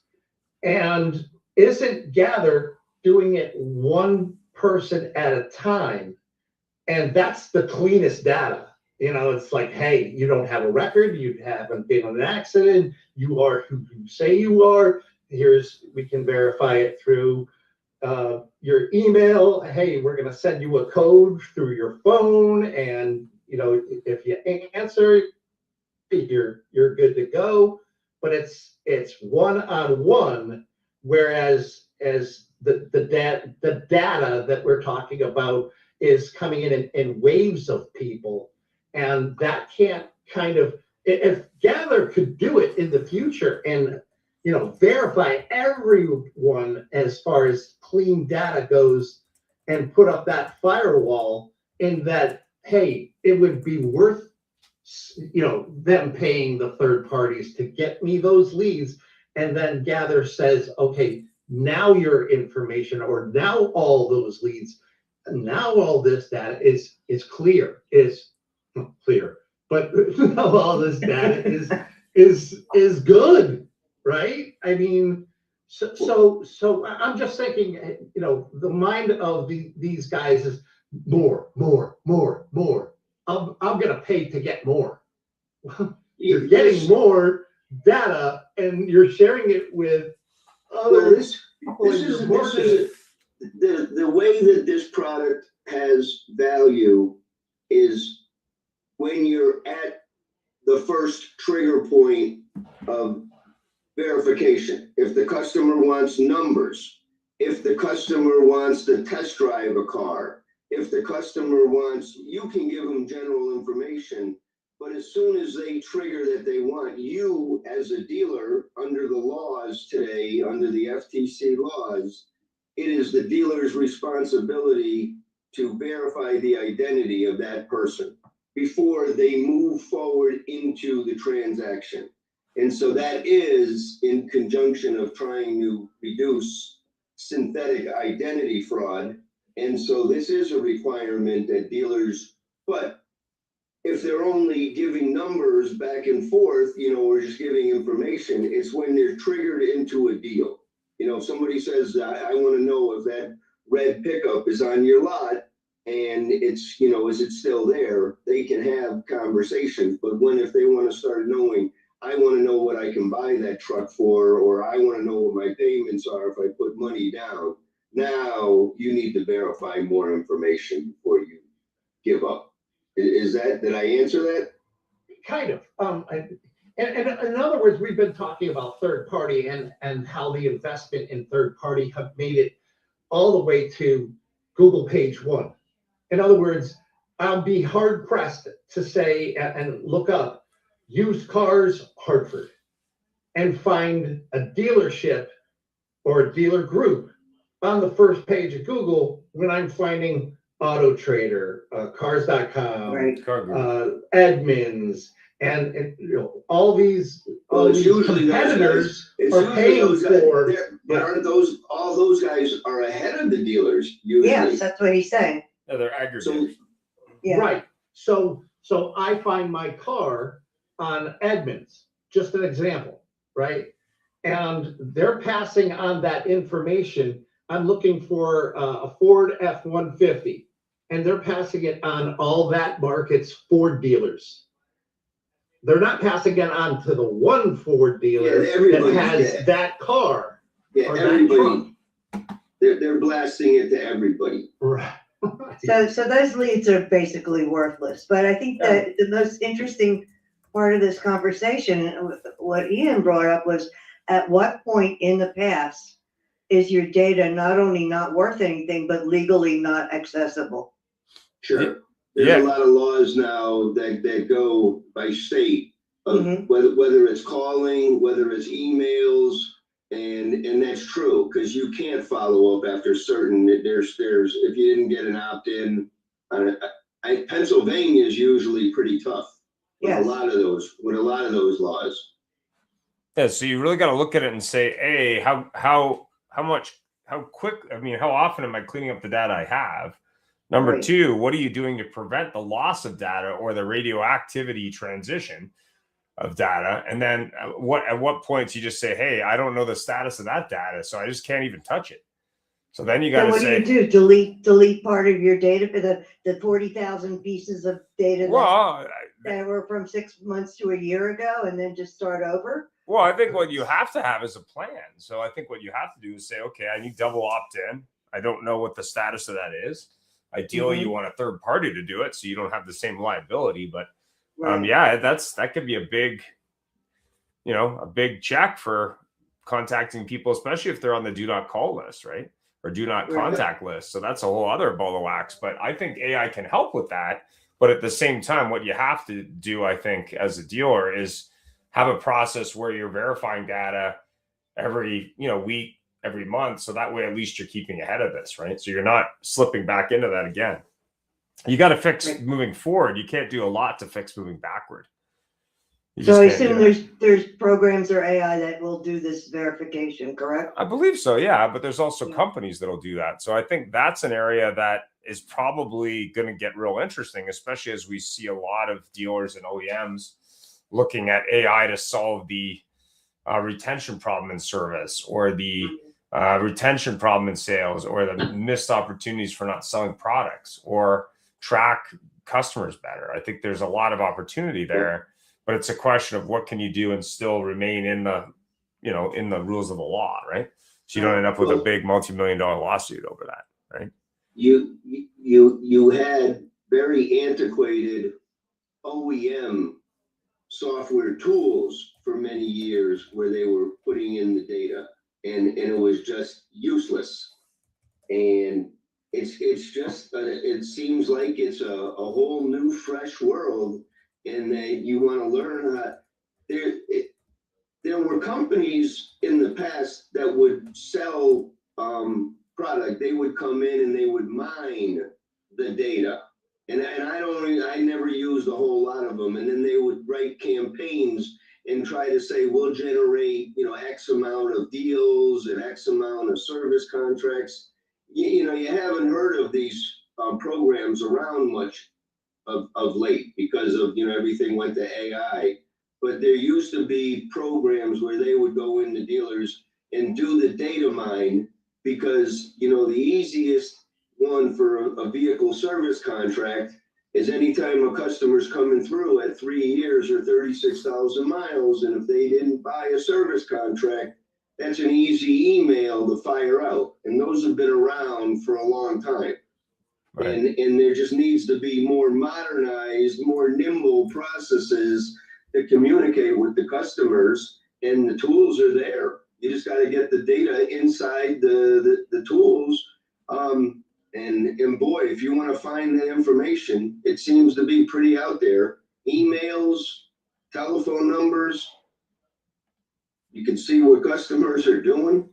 and isn't Gather doing it one person at a time? And that's the cleanest data. You know, it's like, hey, you don't have a record, you haven't been in an accident, you are who you say you are. We can verify it through your email. Hey, we're going to send you a code through your phone, and you know, if you answer, you're good to go. But it's one-on-one, whereas the data that we're talking about is coming in waves of people, and that can't kind of, if Gather could do it in the future and, you know, verify everyone as far as clean data goes and put up that firewall in that, hey, it would be worth, you know, them paying the third parties to get me those leads. And then Gather says, okay, now your information, or now all those leads, now all this data is clear, but now all this data is good, right? I mean, so I'm just thinking, you know, the mind of these guys is more. I'm gonna pay to get more. You're getting more data and you're sharing it with other people. This is the way that this product has value is when you're at the first trigger point of verification. If the customer wants numbers, if the customer wants to test drive a car, if the customer wants, you can give them general information, but as soon as they trigger that they want, you as a dealer, under the laws today, under the FTC laws, it is the dealer's responsibility to verify the identity of that person before they move forward into the transaction. And so that is in conjunction of trying to reduce synthetic identity fraud. And so this is a requirement that dealers, but if they're only giving numbers back and forth, you know, or just giving information, it's when they're triggered into a deal. You know, if somebody says, I want to know if that red pickup is on your lot and it's, you know, is it still there? They can have conversations. But if they want to start knowing, I want to know what I can buy that truck for, or I want to know what my payments are if I put money down. Now you need to verify more information before you give up. Did I answer that? Kind of. And in other words, we've been talking about third party and how the investment in third party have made it all the way to Google page one. In other words, I'll be hard pressed to say and look up used cars Hartford and find a dealership or a dealer group on the first page of Google when I'm finding Auto Trader, Cars.com, Right. Edmunds, and you know, all these competitors are paying for. But aren't all those guys are ahead of the dealers usually? Yes, that's what he's saying. Yeah, they're aggregators. Yeah. Right. So I find my car on Edmunds, just an example, right? And they're passing on that information. I'm looking for a Ford F-150, and they're passing it on all that market's Ford dealers. They're not passing it on to the one Ford dealer that has that car. Yeah, everybody. They're blasting it to everybody. Right. So those leads are basically worthless. But I think that the most interesting part of this conversation, what Ian brought up, was at what point in the past is your data not only not worth anything, but legally not accessible? Sure. There's a lot of laws now that go by state of whether it's calling, whether it's emails, and that's true, because you can't follow up after certain, there's if you didn't get an opt-in. Pennsylvania is usually pretty tough with a lot of those laws. Yeah, so you really got to look at it and say, hey, how much quick, I mean, how often am I cleaning up the data I have? Number Right. two, what are you doing to prevent the loss of data or the radioactivity transition of data? And then at what points you just say, hey, I don't know the status of that data, so I just can't even touch it. So then you got So to what say, do you do? Delete part of your data for the 40,000 pieces of data that were from 6 months to a year ago, and then just start over? well, I think what you have to have is a plan. So I think what you have to do is say, okay, I need double opt-in. I don't know what the status of that is. Ideally, you want a third party to do it, so you don't have the same liability. But Right. yeah, that could be a big, a big check for contacting people, especially if they're on the do not call list, right? Or do not contact list. So that's a whole other ball of wax. But I think AI can help with that. But at the same time, what you have to do, I think, as a dealer is have a process where you're verifying data every, week, every month. So that way, at least you're keeping ahead of this, right? So you're not slipping back into that again. You got to fix moving forward. You can't do a lot to fix moving backward. So I assume there's programs or AI that will do this verification, correct? I believe so, yeah. But there's also companies that'll do that. So I think that's an area that is probably going to get real interesting, especially as we see a lot of dealers and OEMs looking at AI to solve the retention problem in service, or the retention problem in sales, or the missed opportunities for not selling products, or track customers better. I think there's a lot of opportunity there. But it's a question of what can you do and still remain in the, in the rules of the law, right? So you don't end up with a big multi-million-dollar lawsuit over that, right? You had very antiquated OEM software tools for many years where they were putting in the data, and it was just useless. And it's just it seems like it's a whole new fresh world. And that you want to learn how there were companies in the past that would sell product. They would come in and they would mine the data, and I never used a whole lot of them. And then they would write campaigns and try to say, we'll generate X amount of deals and X amount of service contracts. You haven't heard of these programs around much of late because of everything went to AI. But there used to be programs where they would go into dealers and do the data mine, because the easiest one for a vehicle service contract is anytime a customer's coming through at 3 years or 36,000 miles, and if they didn't buy a service contract, that's an easy email to fire out. And those have been around for a long time. Right. And there just needs to be more modernized, more nimble processes to communicate with the customers, and the tools are there. You just got to get the data inside the tools. And boy, if you want to find that information, it seems to be pretty out there. Emails, telephone numbers. You can see what customers are doing.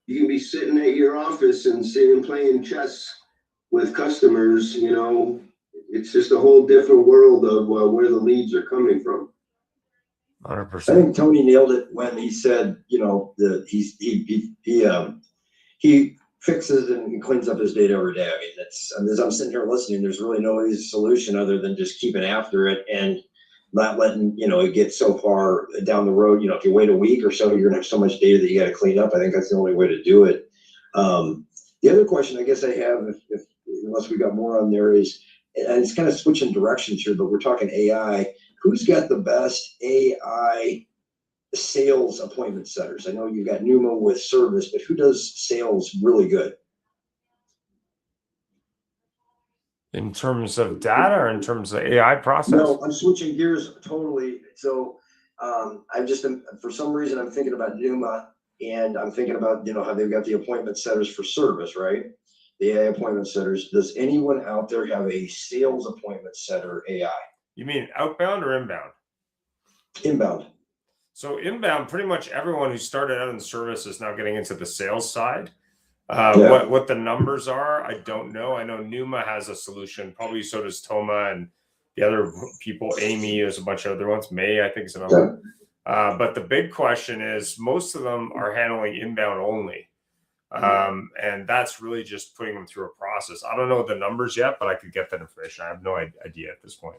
You can be sitting at your office and sitting playing chess with customers. It's just a whole different world of where the leads are coming from. 100%. I think Tony nailed it when he said, that he fixes and cleans up his data every day. I mean, as I'm sitting here listening, there's really no easy solution other than just keeping after it and not letting it get so far down the road. If you wait a week or so, you're gonna have so much data that you got to clean up. I think that's the only way to do it. The other question I guess I have, if unless we got more on there, is, and it's kind of switching directions here, but we're talking AI. Who's got the best AI sales appointment setters? I know you got Numa with service, but who does sales really good? In terms of data, or in terms of AI process? No, I'm switching gears totally. So for some reason, I'm thinking about Numa, and I'm thinking about, how they've got the appointment setters for service, right? The AI appointment setters. Does anyone out there have a sales appointment setter AI? You mean outbound or inbound? Inbound. So inbound, pretty much everyone who started out in service is now getting into the sales side. What the numbers are, I don't know. I know Numa has a solution. Probably so does Toma and the other people. Amy, there's a bunch of other ones. May, I think, is another. But the big question is most of them are handling inbound only. And that's really just putting them through a process. I don't know the numbers yet, but I could get that information. I have no idea at this point.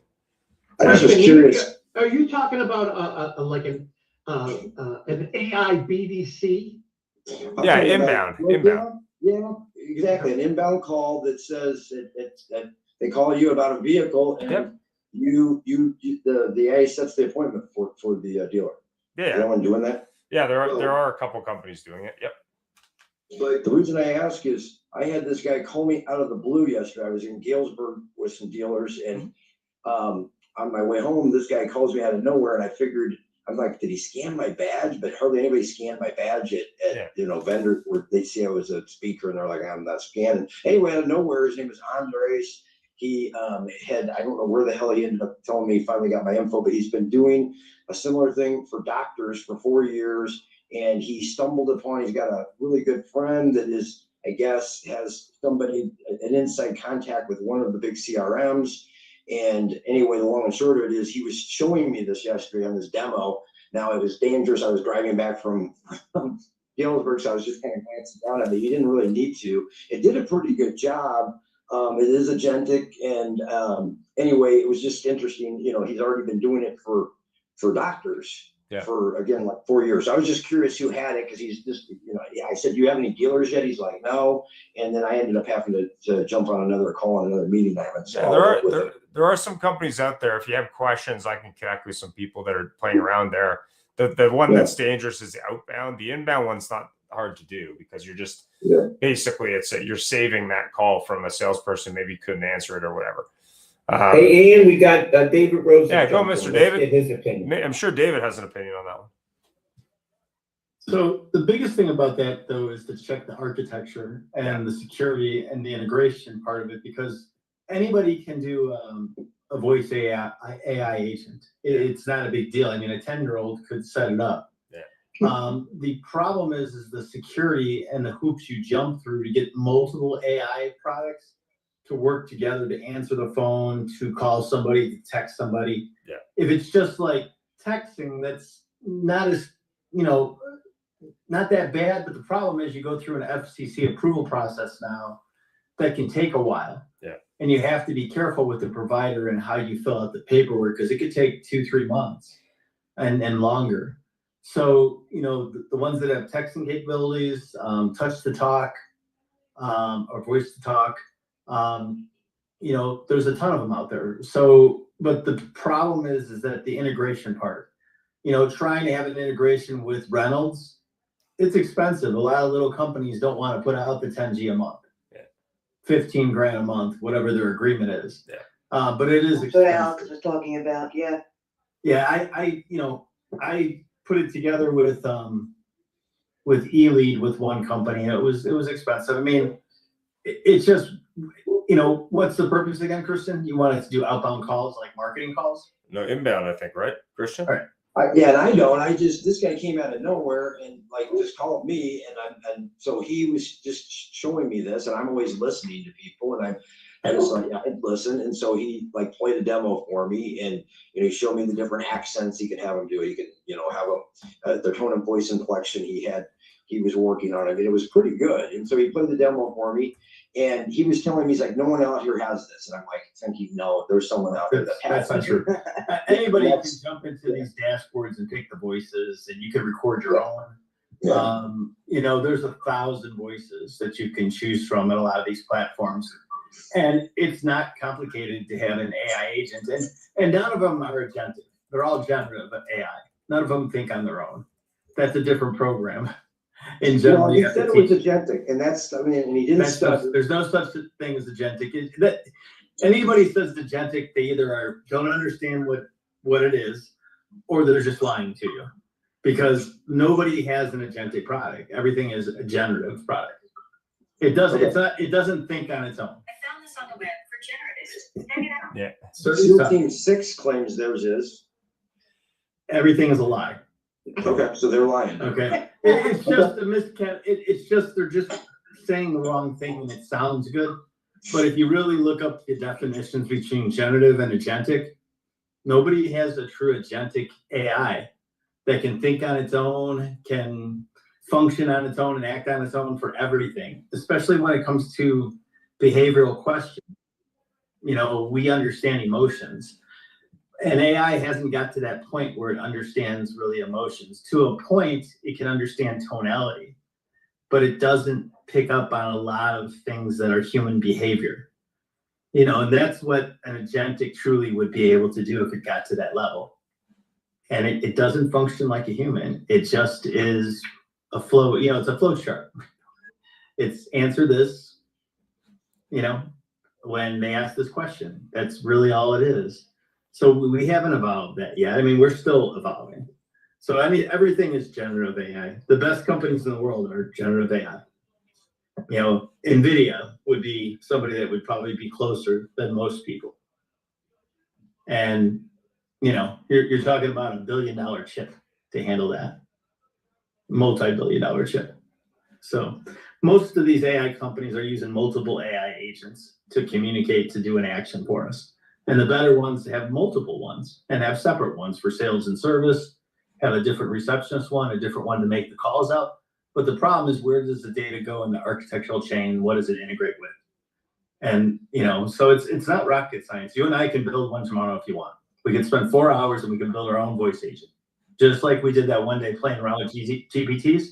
I was just curious. Are you talking about like an AI BDC? I'm Yeah, talking inbound, about- inbound. Yeah, exactly. An inbound call that says that they call you about a vehicle and Yep. the AI sets the appointment for the dealer. Yeah, Anyone doing that? yeah. There are a couple companies doing it. Yep. But the reason I ask is I had this guy call me out of the blue yesterday. I was in Galesburg with some dealers and on my way home, this guy calls me out of nowhere and I figured, I'm like, did he scan my badge? But hardly anybody scanned my badge at vendors where they see I was a speaker and they're like, I'm not scanning. Anyway, out of nowhere, his name is Andres. He had, I don't know where the hell he ended up telling me, he finally got my info, but he's been doing a similar thing for doctors for 4 years. And he stumbled upon, he's got a really good friend that is, I guess, has somebody, an inside contact with one of the big CRMs. And anyway, the long and short of it is he was showing me this yesterday on this demo. Now it was dangerous. I was driving back from Galesburg, so I was just kind of glancing down at it. You didn't really need to. It did a pretty good job. It is agentic. And anyway, it was just interesting. You know, he's already been doing it for doctors. Yeah. For again, like 4 years. I was just curious who had it because he's just, you know, I said, do you have any dealers yet? He's like, no. And then I ended up having to jump on another call on another meeting. I haven't There are some companies out there. If you have questions, I can connect with some people that are playing around there. The one that's dangerous is the outbound. The inbound one's not hard to do because you're just basically you're saving that call from a salesperson. Maybe couldn't answer it or whatever. Hey, Ian, we got David Rose. Yeah, go, Mr. David. His opinion. I'm sure David has an opinion on that one. So the biggest thing about that, though, is to check the architecture and the security and the integration part of it, because anybody can do a voice AI agent. It's not a big deal. I mean, a 10-year-old could set it up. Yeah. The problem is the security and the hoops you jump through to get multiple AI products to work together, to answer the phone, to call somebody, to text somebody. Yeah. If it's just like texting, that's not as, not that bad. But the problem is you go through an FCC approval process now that can take a while. Yeah. And you have to be careful with the provider and how you fill out the paperwork, because it could take 2-3 months and longer. So, the ones that have texting capabilities, touch to talk, or voice to talk, there's a ton of them out there. So, but the problem is that the integration part, trying to have an integration with Reynolds, it's expensive. A lot of little companies don't want to put out the 10 G a month, 15 grand a month, whatever their agreement is. Yeah. But it is That's what expensive. Alex was talking about, yeah. Yeah, I put it together with eLead with one company. It was expensive. I mean, it's just, what's the purpose again, Kristen? You wanted to do outbound calls, like marketing calls? No, inbound, I think, right, Christian? All right. Yeah, and I don't. This guy came out of nowhere and just called me, and so he was just showing me this, and I'm always listening to people, and I just like, I'd listen, and so he played a demo for me, and he showed me the different accents he could have them do. He could have their tone and voice inflection. He was working on it. I mean, it was pretty good, and so he played the demo for me. And he was telling me, he's like, no one out here has this. And I'm like, thinking, no, there's someone out there that has That's not it. true. Anybody can jump into these dashboards and pick the voices, and you can record your own. Yeah. There's 1,000 voices that you can choose from at a lot of these platforms. And it's not complicated to have an AI agent. And none of them are agentic. They're all generative AI. None of them think on their own. That's a different program. In general, he said it was agentic, and and he didn't stuff. There's no such thing as agentic. Anybody says agentic, they either don't understand what it is, or they're just lying to you, because nobody has an agentic product. Everything is a generative product. It doesn't. It doesn't think on its own. I found this on the web for generatives. Check it out. Yeah. SEAL Team 6 claims theirs is. Everything is a lie. Okay, so they're lying. Okay, it's just a miscap. It's just they're just saying the wrong thing and it sounds good. But if you really look up the definitions between generative and agentic, nobody has a true agentic AI. that can think on its own, can function on its own and act on its own for everything, especially when it comes to behavioral questions. You know, we understand emotions, and AI hasn't got to that point where it understands really emotions. To a point, it can understand tonality, but it doesn't pick up on a lot of things that are human behavior. You know, and that's what an agentic truly would be able to do if it got to that level. And it doesn't function like a human. It just is a flow, you know, it's a flow chart. It's answer this, you know, when they ask this question. That's really all it is. So we haven't evolved that yet. I mean, we're still evolving. So I mean, everything is generative AI. The best companies in the world are generative AI. You know, NVIDIA would be somebody that would probably be closer than most people. And, you know, you're talking about $1 billion chip to handle that. Multi-billion-dollar chip. So most of these AI companies are using multiple AI agents to communicate, to do an action for us. And the better ones have multiple ones and have separate ones for sales and service, have a different receptionist one, a different one to make the calls out. But the problem is, where does the data go in the architectural chain? What does it integrate with? And, you know, so it's not rocket science. You and I can build one tomorrow if you want. We can spend 4 hours and we can build our own voice agent. Just like we did that one day playing around with GPTs.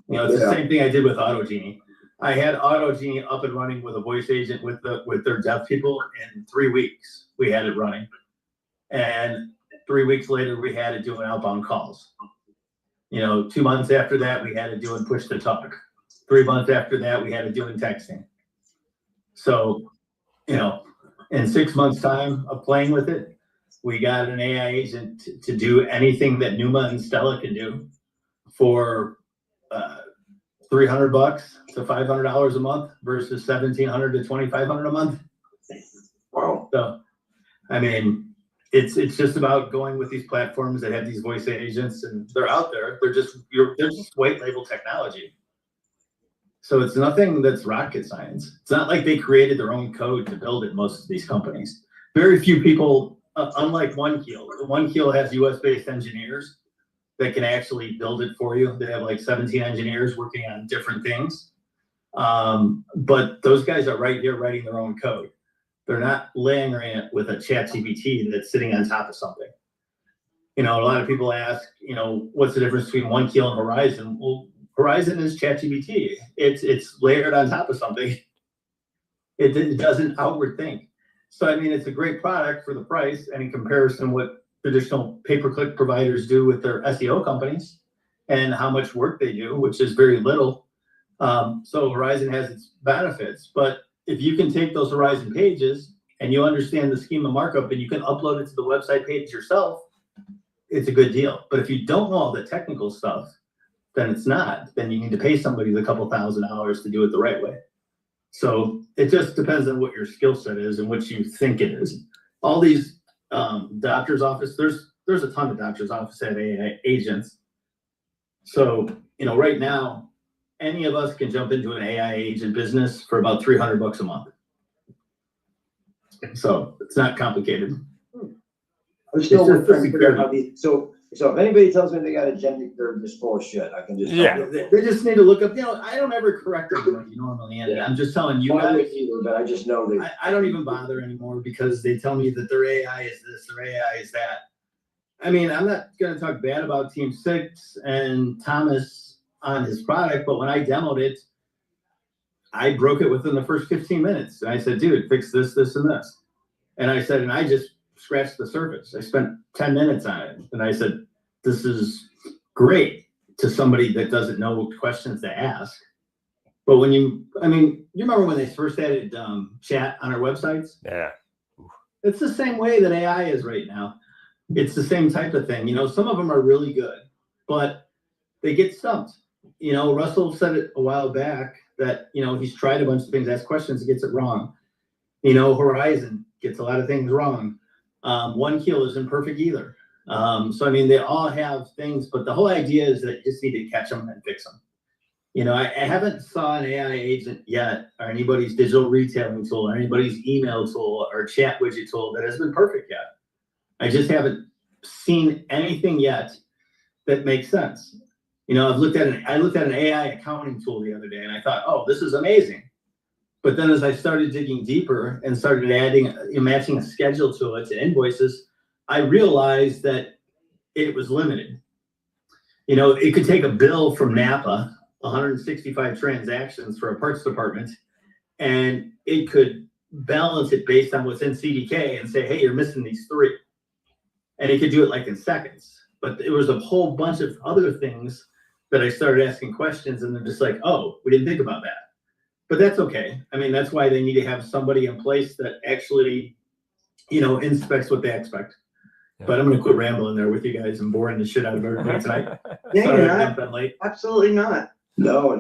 You know, it's the same thing I did with AutoGenie. I had AutoGenie up and running with a voice agent with their dev people in 3 weeks. We had it running. And 3 weeks later, we had it doing outbound calls. You know, 2 months after that, we had it doing push to talk. 3 months after that, we had it doing texting. So, you know, in 6 months' time of playing with it, we got an AI agent to do anything that Numa and Stella can do for $300 to $500 a month versus $1,700 to $2,500 a month. Wow. So, I mean, it's just about going with these platforms that have these voice agents, and they're out there. They're just white label technology. So it's nothing that's rocket science. It's not like they created their own code to build it. Most of these companies, very few people. Unlike OneKeel has US-based engineers that can actually build it for you. They have like 17 engineers working on different things. But those guys are right here writing their own code. They're not layering it with a ChatGPT that's sitting on top of something. You know, a lot of people ask, you know, what's the difference between OneKeel and Horizon? Well, Horizon is ChatGPT. It's layered on top of something. It doesn't outward think. So, I mean, it's a great product for the price, and in comparison what traditional pay-per-click providers do with their SEO companies and how much work they do, which is very little. So Horizon has its benefits, but if you can take those Horizon pages and you understand the schema markup and you can upload it to the website page yourself, it's a good deal. But if you don't know all the technical stuff, then it's not. Then you need to pay somebody a couple $1,000s to do it the right way. So it just depends on what your skill set is and what you think it is. All these doctor's office, there's a ton of doctor's office have AI agents. So, you know, right now, any of us can jump into an AI agent business for about $300 a month. So it's not complicated. I'm still trying to figure out how these, so if anybody tells me they got a agentic, they're just full of shit. I can just They just need to look up. You know, I don't ever correct them like you normally end. I'm just telling you guys. Either, but I just know they. I don't even bother anymore because they tell me that their AI is this, their AI is that. I mean, I'm not going to talk bad about Team 6 and Thomas on his product, but when I demoed it, I broke it within the first 15 minutes. And I said, dude, fix this, this, and this. And I said, and I just scratched the surface. I spent 10 minutes on it. And I said, this is great to somebody that doesn't know what questions to ask. But when you remember when they first added chat on our websites? Yeah. It's the same way that AI is right now. It's the same type of thing. You know, some of them are really good, but they get stumped. You know, Russell said it a while back that, you know, he's tried a bunch of things, asked questions, he gets it wrong. You know, Horizon gets a lot of things wrong. OneKeel isn't perfect either. So, I mean, they all have things, but the whole idea is that you just need to catch them and fix them. You know, I haven't saw an AI agent yet, or anybody's digital retailing tool, or anybody's email tool, or chat widget tool that has been perfect yet. I just haven't seen anything yet that makes sense. You know, I looked at an AI accounting tool the other day and I thought, oh, this is amazing. But then as I started digging deeper and started adding, matching a schedule to it, to invoices, I realized that it was limited. You know, it could take a bill from Napa, 165 transactions for a parts department, and it could balance it based on what's in CDK and say, hey, you're missing these 3. And it could do it like in seconds. But there was a whole bunch of other things that I started asking questions, and they're just like, oh, we didn't think about that. But that's okay. I mean, that's why they need to have somebody in place that actually, you know, inspects what they expect. Yeah. But I'm going to quit rambling there with you guys and boring the shit out of everybody tonight. No, Sorry, you're I've been late. Absolutely not. No,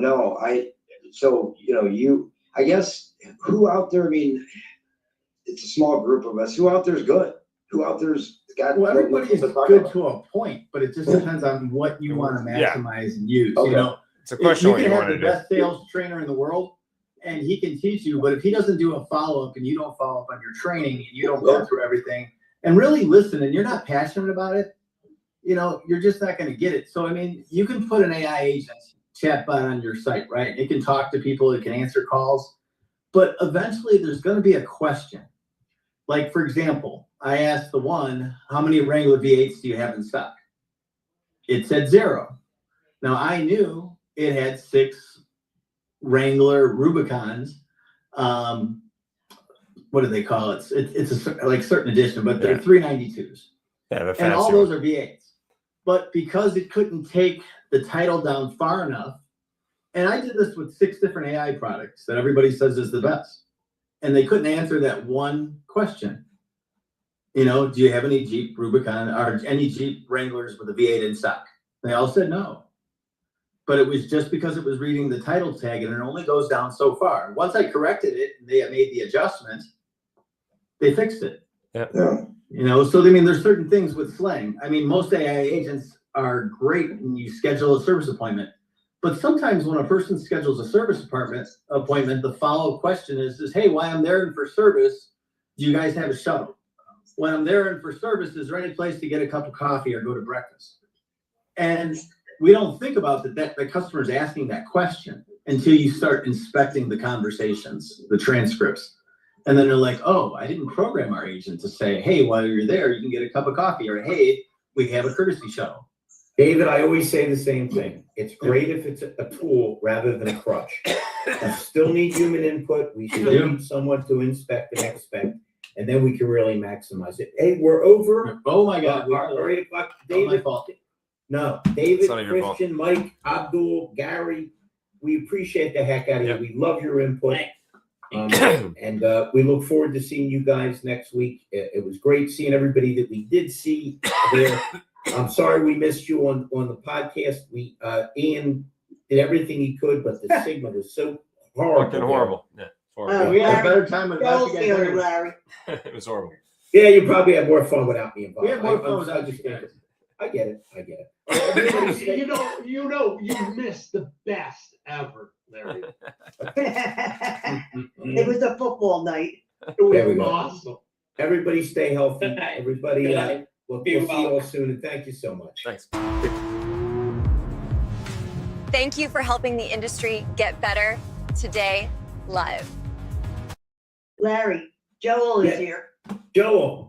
so, you know, I guess who out there, I mean, it's a small group of us, who out there's good? Who out there's got? Well, everybody is good to a point, but it just depends on what you want to maximize and use. Okay. You know, It's a question you what you can want have to the do. best sales trainer in the world, and he can teach you, but if he doesn't do a follow-up and you don't follow up on your training and you don't go through everything and really listen and you're not passionate about it, you know, you're just not going to get it. So, I mean, you can put an AI agent chatbot on your site, right? It can talk to people, it can answer calls, but eventually there's going to be a question. Like, for example, I asked the one, how many Wrangler V8s do you have in stock? It said 0. Now, I knew it had 6 Wrangler Rubicons. What do they call it? It's a like certain edition, but they're 392s. Yeah, the and all fancy those one. are V8s. But because it couldn't take the title down far enough, and I did this with 6 different AI products that everybody says is the best, and they couldn't answer that one question. You know, do you have any Jeep Rubicon or any Jeep Wranglers with a V8 in stock? They all said no. But it was just because it was reading the title tag and it only goes down so far. Once I corrected it and they made the adjustment, they fixed it. Yeah. You know, so I mean, there's certain things with slang. I mean, most AI agents are great when you schedule a service appointment. But sometimes when a person schedules a service appointment, the follow-up question is, hey, while I'm there for service, do you guys have a shuttle? When I'm there for service, is there any place to get a cup of coffee or go to breakfast? And we don't think about that the customer's asking that question until you start inspecting the conversations, the transcripts. And then they're like, oh, I didn't program our agent to say, hey, while you're there, you can get a cup of coffee, or hey, we have a courtesy shuttle. David, I always say the same thing. It's great if it's a tool rather than a crutch. We still need human input. We still need someone to inspect and expect, and then we can really maximize it. Hey, we're over. Oh my God. We're 8 o'clock. David. David, no, David, It's not your fault. Christian, Mike, Abdul, Gary, we appreciate the heck out of you. We love your input. And we look forward to seeing you guys next week. It was great seeing everybody that we did see there. I'm sorry we missed you on the podcast. Ian did everything he could, but the signal was so horrible. Fucking horrible. Yeah, horrible. We had a better time without you guys there. Larry. It was horrible. Yeah, you probably had more fun without me involved. We had more fun I'm without just you guys. I get it. Everybody stay- You missed the best ever, Larry. It was a football night. It There we was go. awesome. Everybody stay healthy. Good night. Everybody, Good night. we'll Be see you well. all soon, and thank you so much. Thanks. Thank you for helping the industry get better today live. Larry, Joel is Yeah. here. Joel,